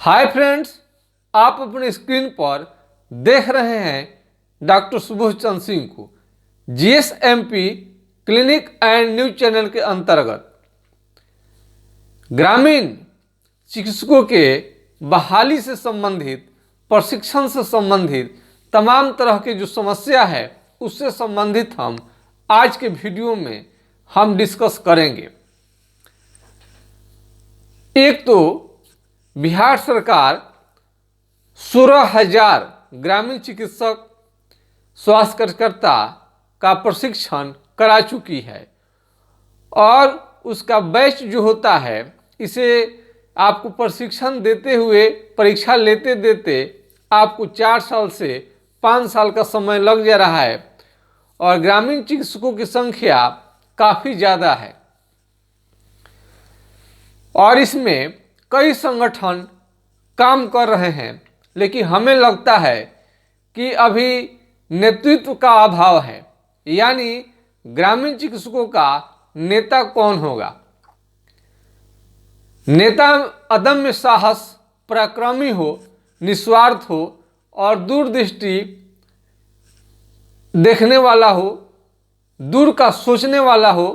Hi friends, आप अपनी screen पर देख रहे हैं डॉक्टर सुबोध चंद्र सिंह को जीएसएमपी क्लिनिक एंड न्यूज चैनल के अंतर्गत ग्रामीण चिकित्सकों के बहाली से संबंधित, प्रशिक्षण से संबंधित तमाम तरह की जो समस्या है उससे संबंधित हम आज के वीडियो में हम डिस्कस करेंगे। एक तो बिहार सरकार 16,000 ग्रामीण चिकित्सक स्वास्थ्य कार्यकर्ता का प्रशिक्षण करा चुकी है और उसका बैच जो होता है इसे आपको प्रशिक्षण देते हुए परीक्षा लेते देते आपको 4 साल से 5 साल का समय लग जा रहा है और ग्रामीण चिकित्सकों की संख्या काफ़ी ज़्यादा है और इसमें कई संगठन काम कर रहे हैं, लेकिन हमें लगता है कि अभी नेतृत्व का अभाव है। यानी ग्रामीण चिकित्सकों का नेता कौन होगा। नेता अदम्य साहस, पराक्रमी हो, निस्वार्थ हो और दूरदृष्टि देखने वाला हो, दूर का सोचने वाला हो,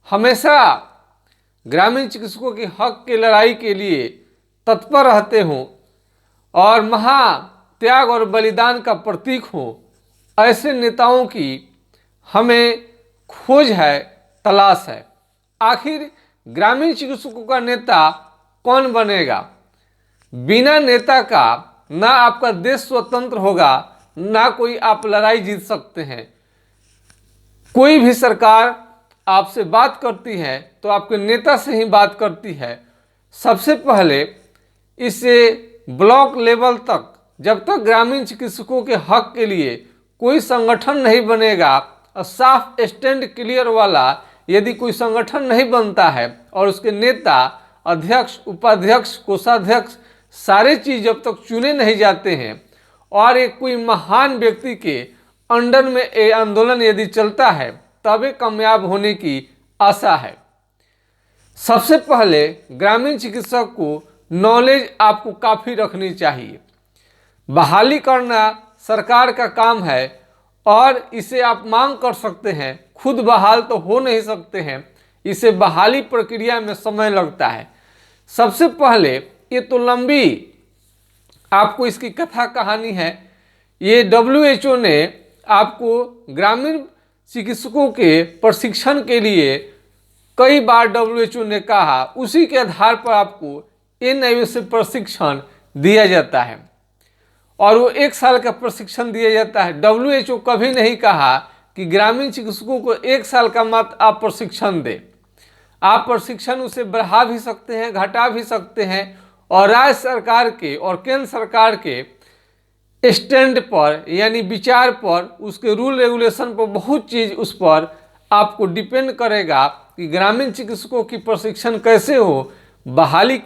हमेशा ग्रामीण चिकित्सकों के हक की लड़ाई के लिए तत्पर रहते हों और महा त्याग और बलिदान का प्रतीक हो, ऐसे नेताओं की हमें खोज है, तलाश है। आखिर ग्रामीण चिकित्सकों का नेता कौन बनेगा। बिना नेता का ना आपका देश स्वतंत्र होगा, ना कोई आप लड़ाई जीत सकते हैं। कोई भी सरकार आपसे बात करती है तो आपके नेता से ही बात करती है। सबसे पहले इसे ब्लॉक लेवल तक, जब तक ग्रामीण चिकित्सकों के हक के लिए कोई संगठन नहीं बनेगा और साफ स्टैंड क्लियर वाला यदि कोई संगठन नहीं बनता है और उसके नेता, अध्यक्ष, उपाध्यक्ष, कोषाध्यक्ष सारे चीज़ जब तक चुने नहीं जाते हैं और एक कोई महान व्यक्ति के अंडर में ये आंदोलन यदि चलता है तभी कामयाब होने की आशा है। सबसे पहले ग्रामीण चिकित्सक को नॉलेज आपको काफ़ी रखनी चाहिए। बहाली करना सरकार का काम है और इसे आप मांग कर सकते हैं। खुद बहाल तो हो नहीं सकते हैं, इसे बहाली प्रक्रिया में समय लगता है। सबसे पहले ये तो लंबी आपको इसकी कथा कहानी है। ये WHO ने आपको ग्रामीण चिकित्सकों के प्रशिक्षण के लिए कई बार WHO ने कहा, उसी के आधार पर आपको NIO से प्रशिक्षण दिया जाता है और वो 1 साल का प्रशिक्षण दिया जाता है। WHO कभी नहीं कहा कि ग्रामीण चिकित्सकों को 1 साल का मात्र आप प्रशिक्षण दें। आप प्रशिक्षण उसे बढ़ा भी सकते हैं, घटा भी सकते हैं और राज्य सरकार के और केंद्र सरकार के स्टैंड पर यानी विचार पर, उसके रूल रेगुलेशन पर बहुत चीज़ उस पर आपको डिपेंड करेगा कि ग्रामीण चिकित्सकों की प्रशिक्षण कैसे हो, बहाली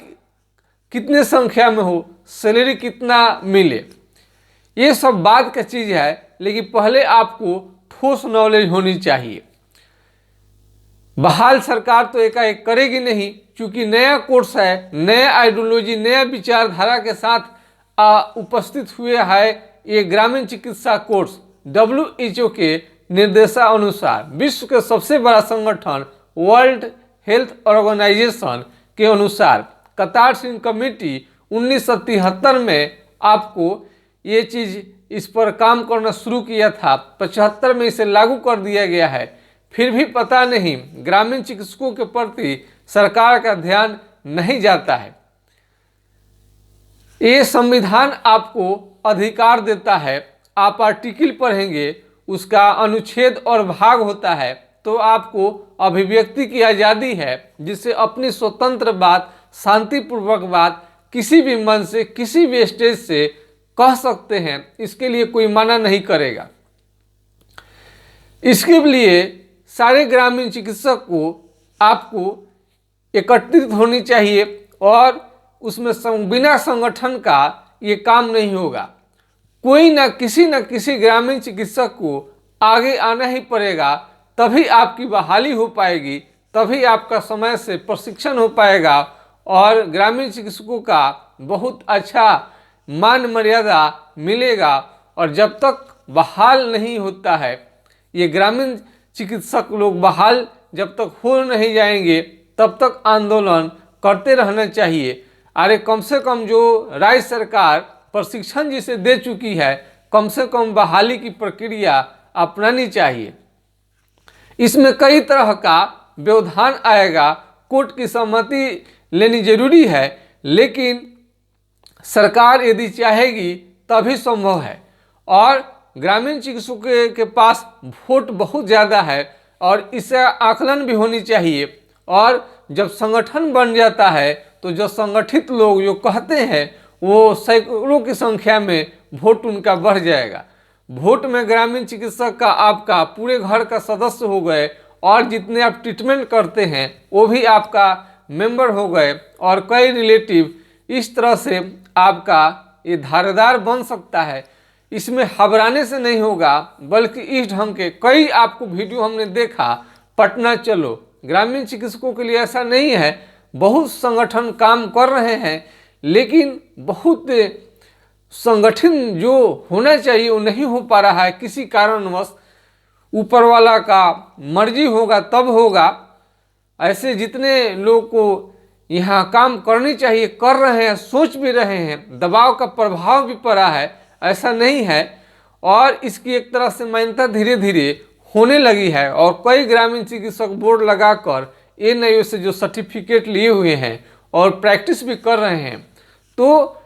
कितने संख्या में हो, सैलरी कितना मिले। ये सब बात का चीज़ है, लेकिन पहले आपको ठोस नॉलेज होनी चाहिए। बहाल सरकार तो एकाएक करेगी नहीं, क्योंकि नया कोर्स है, नया आइडियोलॉजी, नया विचारधारा के साथ उपस्थित हुए है ये ग्रामीण चिकित्सा कोर्स। WHO के निर्देशानुसार विश्व के सबसे बड़ा संगठन वर्ल्ड हेल्थ ऑर्गेनाइजेशन के अनुसार कतार सिंह कमेटी 1973 में आपको ये चीज़ इस पर काम करना शुरू किया था। 75 में इसे लागू कर दिया गया है। फिर भी पता नहीं ग्रामीण चिकित्सकों के प्रति सरकार का ध्यान नहीं जाता है। ये संविधान आपको अधिकार देता है। आप आर्टिकल पढ़ेंगे, उसका अनुच्छेद और भाग होता है तो आपको अभिव्यक्ति की आज़ादी है, जिससे अपनी स्वतंत्र बात, शांतिपूर्वक बात किसी भी मन से, किसी भी स्टेज से कह सकते हैं। इसके लिए कोई मना नहीं करेगा। इसके लिए सारे ग्रामीण चिकित्सक को आपको एकत्रित होनी चाहिए और उसमें बिना संगठन का ये काम नहीं होगा। कोई ना किसी ग्रामीण चिकित्सक को आगे आना ही पड़ेगा, तभी आपकी बहाली हो पाएगी, तभी आपका समय से प्रशिक्षण हो पाएगा और ग्रामीण चिकित्सकों का बहुत अच्छा मान मर्यादा मिलेगा। और जब तक बहाल नहीं होता है ये ग्रामीण चिकित्सक लोग, बहाल जब तक हो नहीं जाएंगे तब तक आंदोलन करते रहना चाहिए। अरे कम से कम जो राज्य सरकार प्रशिक्षण जिसे दे चुकी है, कम से कम बहाली की प्रक्रिया अपनानी चाहिए। इसमें कई तरह का व्यवधान आएगा, कोर्ट की सहमति लेनी जरूरी है, लेकिन सरकार यदि चाहेगी तभी संभव है। और ग्रामीण चिकित्सकों के पास वोट बहुत ज़्यादा है और इससे आकलन भी होनी चाहिए। और जब संगठन बन जाता है तो जो संगठित लोग जो कहते हैं वो सैकड़ों की संख्या में वोट उनका बढ़ जाएगा। वोट में ग्रामीण चिकित्सक का आपका पूरे घर का सदस्य हो गए और जितने आप ट्रीटमेंट करते हैं वो भी आपका मेंबर हो गए और कई रिलेटिव, इस तरह से आपका ये धारदार बन सकता है। इसमें घबराने से नहीं होगा, बल्कि इस ढंग के कई आपको वीडियो हमने देखा। पटना चलो ग्रामीण चिकित्सकों के लिए ऐसा नहीं है, बहुत संगठन काम कर रहे हैं, लेकिन बहुत संगठन जो होना चाहिए वो नहीं हो पा रहा है किसी कारणवश। ऊपर वाला का मर्जी होगा तब होगा। ऐसे जितने लोग को यहाँ काम करनी चाहिए कर रहे हैं, सोच भी रहे हैं, दबाव का प्रभाव भी पड़ा है, ऐसा नहीं है। और इसकी एक तरह से मान्यता धीरे धीरे होने लगी है और कई ग्रामीण चिकित्सक बोर्ड लगाकर एनआईओ से जो सर्टिफिकेट लिए हुए हैं और प्रैक्टिस भी कर रहे हैं। तो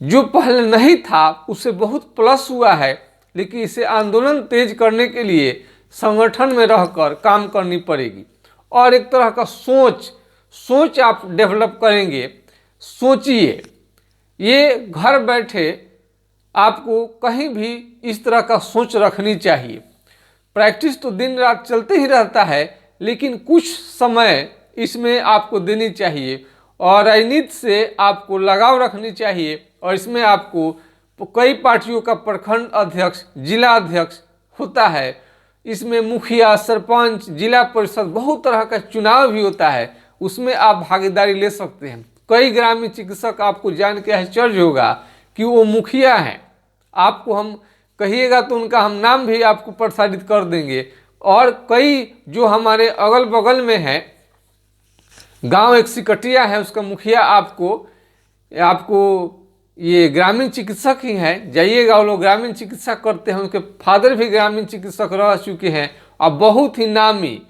जो पहले नहीं था उससे बहुत प्लस हुआ है, लेकिन इसे आंदोलन तेज करने के लिए संगठन में रहकर काम करनी पड़ेगी और एक तरह का सोच आप डेवलप करेंगे। सोचिए, ये घर बैठे आपको कहीं भी इस तरह का सोच रखनी चाहिए। प्रैक्टिस तो दिन रात चलते ही रहता है, लेकिन कुछ समय इसमें आपको देनी चाहिए और राजनीति से आपको लगाव रखनी चाहिए। और इसमें आपको कई पार्टियों का प्रखंड अध्यक्ष, जिला अध्यक्ष होता है, इसमें मुखिया, सरपंच, जिला परिषद, बहुत तरह का चुनाव भी होता है, उसमें आप भागीदारी ले सकते हैं। कई ग्रामीण चिकित्सक आपको जान के आश्चर्य होगा कि वो मुखिया हैं। आपको हम कहिएगा तो उनका हम नाम भी आपको प्रसारित कर देंगे। और कई जो हमारे अगल बगल में हैं, गांव एक सिकटिया है, उसका मुखिया आपको ये ग्रामीण चिकित्सक ही हैं। जाइएगा, वो लोग ग्रामीण चिकित्सा करते हैं, उनके फादर भी ग्रामीण चिकित्सक रह चुके हैं और बहुत ही नामी,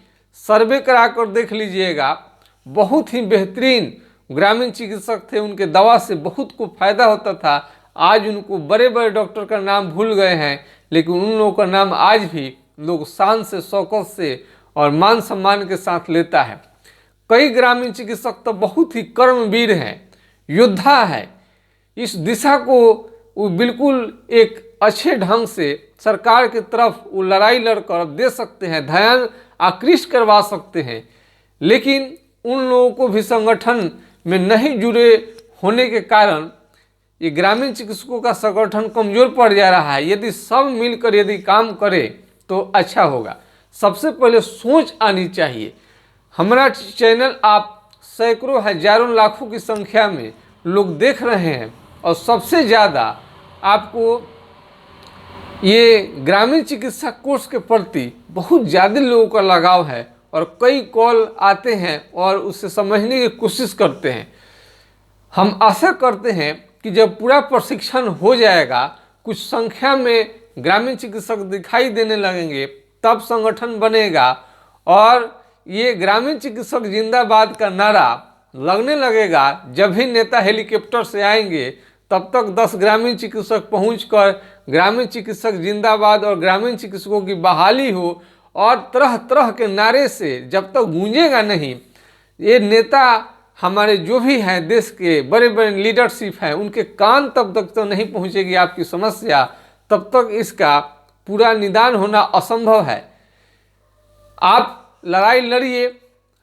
सर्वे करा कर देख लीजिएगा, बहुत ही बेहतरीन ग्रामीण चिकित्सक थे। उनके दवा से बहुत को फायदा होता था। आज उनको बड़े बड़े डॉक्टर का नाम भूल गए हैं, लेकिन उन लोगों का नाम आज भी लोग शान से, शौकत से और मान सम्मान के साथ लेता है। कई ग्रामीण चिकित्सक तो बहुत ही कर्मवीर हैं, योद्धा है। इस दिशा को वो बिल्कुल एक अच्छे ढंग से सरकार की तरफ वो लड़ाई लड़कर दे सकते हैं, ध्यान आकृष्ट करवा सकते हैं। लेकिन उन लोगों को भी संगठन में नहीं जुड़े होने के कारण ये ग्रामीण चिकित्सकों का संगठन कमजोर पड़ जा रहा है। यदि सब मिलकर यदि काम करें तो अच्छा होगा। सबसे पहले सोच आनी चाहिए। हमारा चैनल आप सैकड़ों, हजारों, लाखों की संख्या में लोग देख रहे हैं और सबसे ज़्यादा आपको ये ग्रामीण चिकित्सा कोर्स के प्रति बहुत ज़्यादा लोगों का लगाव है और कई कॉल आते हैं और उससे समझने की कोशिश करते हैं। हम आशा करते हैं कि जब पूरा प्रशिक्षण हो जाएगा, कुछ संख्या में ग्रामीण चिकित्सक दिखाई देने लगेंगे, तब संगठन बनेगा और ये ग्रामीण चिकित्सक जिंदाबाद का नारा लगने लगेगा। जब भी नेता हेलीकॉप्टर से आएंगे तब तक 10 ग्रामीण चिकित्सक पहुंचकर ग्रामीण चिकित्सक जिंदाबाद और ग्रामीण चिकित्सकों की बहाली हो और तरह तरह के नारे से जब तक गूंजेगा नहीं, ये नेता हमारे जो भी हैं देश के बड़े बड़े लीडरशिप हैं, उनके कान तब तक तो नहीं पहुंचेगी आपकी समस्या, तब तक इसका पूरा निदान होना असंभव है। आप लड़ाई लड़िए,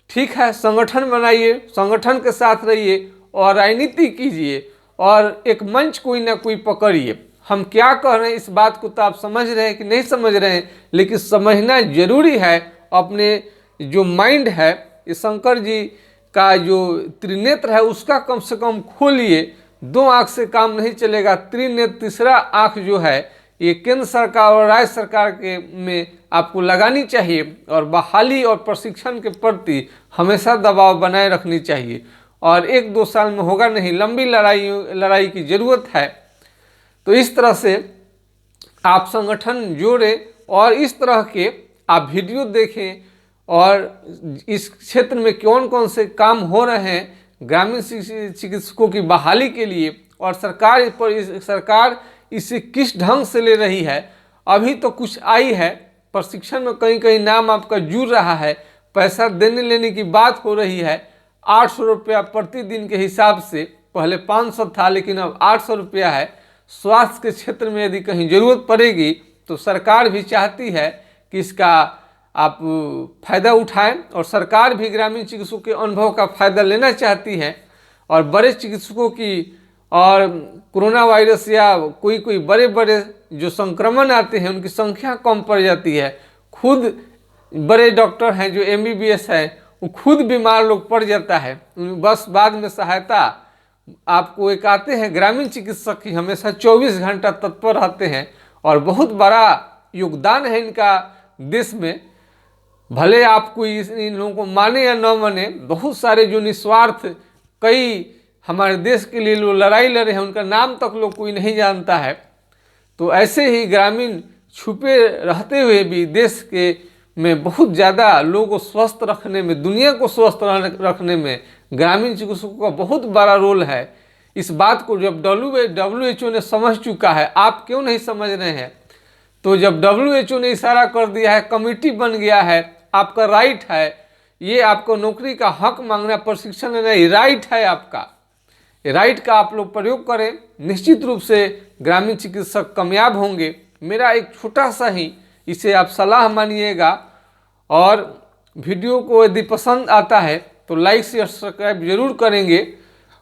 ठीक है, संगठन बनाइए, संगठन के साथ रहिए और राजनीति कीजिए और एक मंच कोई ना कोई पकड़िए। हम क्या कह रहे हैं इस बात को तो आप समझ रहे हैं कि नहीं समझ रहे हैं, लेकिन समझना जरूरी है। अपने जो माइंड है, ये शंकर जी का जो त्रिनेत्र है उसका कम से कम खोलिए। 2 आँख से काम नहीं चलेगा, त्रिनेत्र तीसरा आँख जो है ये केंद्र सरकार और राज्य सरकार के में आपको लगानी चाहिए और बहाली और प्रशिक्षण के प्रति हमेशा दबाव बनाए रखनी चाहिए। और 1-2 साल में होगा नहीं, लंबी लड़ाई की ज़रूरत है। तो इस तरह से आप संगठन जोड़ें और इस तरह के आप वीडियो देखें और इस क्षेत्र में कौन कौन से काम हो रहे हैं ग्रामीण चिकित्सकों की बहाली के लिए, और सरकार इसे किस ढंग से ले रही है। अभी तो कुछ आई है प्रशिक्षण में, कहीं कहीं नाम आपका जुड़ रहा है, पैसा देने लेने की बात हो रही है। 800 रुपया प्रतिदिन के हिसाब से, पहले 500 था लेकिन अब 800 रुपया है। स्वास्थ्य के क्षेत्र में यदि कहीं ज़रूरत पड़ेगी तो सरकार भी चाहती है कि इसका आप फायदा उठाएं, और सरकार भी ग्रामीण चिकित्सकों के अनुभव का फायदा लेना चाहती है। और बड़े चिकित्सकों की और कोरोना वायरस या कोई बड़े बड़े जो संक्रमण आते हैं उनकी संख्या कम पड़ जाती है। खुद बड़े डॉक्टर हैं जो MBBS है वो खुद बीमार लोग पड़ जाता है, बस बाद में सहायता आपको एक आते हैं। ग्रामीण चिकित्सक ही हमेशा 24 घंटा तत्पर रहते हैं और बहुत बड़ा योगदान है इनका देश में। भले आपको इन लोगों को माने या न माने, बहुत सारे जो निस्वार्थ कई हमारे देश के लिए लोग लड़ाई लड़े हैं, उनका नाम तक लोग कोई नहीं जानता है। तो ऐसे ही ग्रामीण छुपे रहते हुए भी देश के में बहुत ज़्यादा लोगों को स्वस्थ रखने में, दुनिया को स्वस्थ रखने में ग्रामीण चिकित्सकों का बहुत बड़ा रोल है। इस बात को जब WHO ने समझ चुका है, आप क्यों नहीं समझ रहे हैं? तो जब WHO ने इशारा कर दिया है, कमेटी बन गया है, आपका राइट है, ये आपको नौकरी का हक मांगना, प्रशिक्षण नहीं, राइट है आपका। राइट का आप लोग प्रयोग करें, निश्चित रूप से ग्रामीण चिकित्सक कामयाब होंगे। मेरा एक छोटा सा ही इसे आप सलाह मानिएगा, और वीडियो को यदि पसंद आता है तो लाइक से सब्सक्राइब जरूर करेंगे।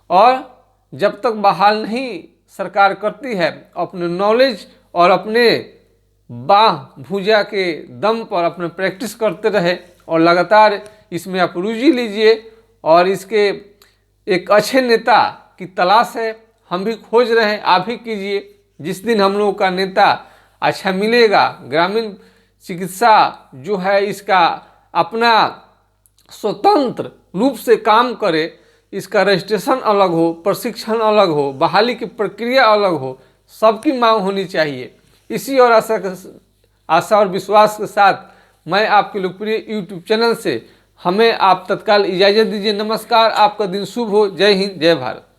और जब तक बहाल नहीं सरकार करती है, अपने नॉलेज और अपने बाह भुजा के दम पर अपने प्रैक्टिस करते रहे और लगातार इसमें आप रुचि लीजिए। और इसके एक अच्छे नेता की तलाश है, हम भी खोज रहे हैं, आप भी कीजिए। जिस दिन हम लोगों का नेता अच्छा मिलेगा, ग्रामीण चिकित्सा जो है इसका अपना स्वतंत्र रूप से काम करे, इसका रजिस्ट्रेशन अलग हो, प्रशिक्षण अलग हो, बहाली की प्रक्रिया अलग हो, सबकी मांग होनी चाहिए। इसी और आशा और विश्वास के साथ मैं आपके लोकप्रिय YouTube चैनल से हमें आप तत्काल इजाज़त दीजिए। नमस्कार, आपका दिन शुभ हो। जय हिंद, जय भारत।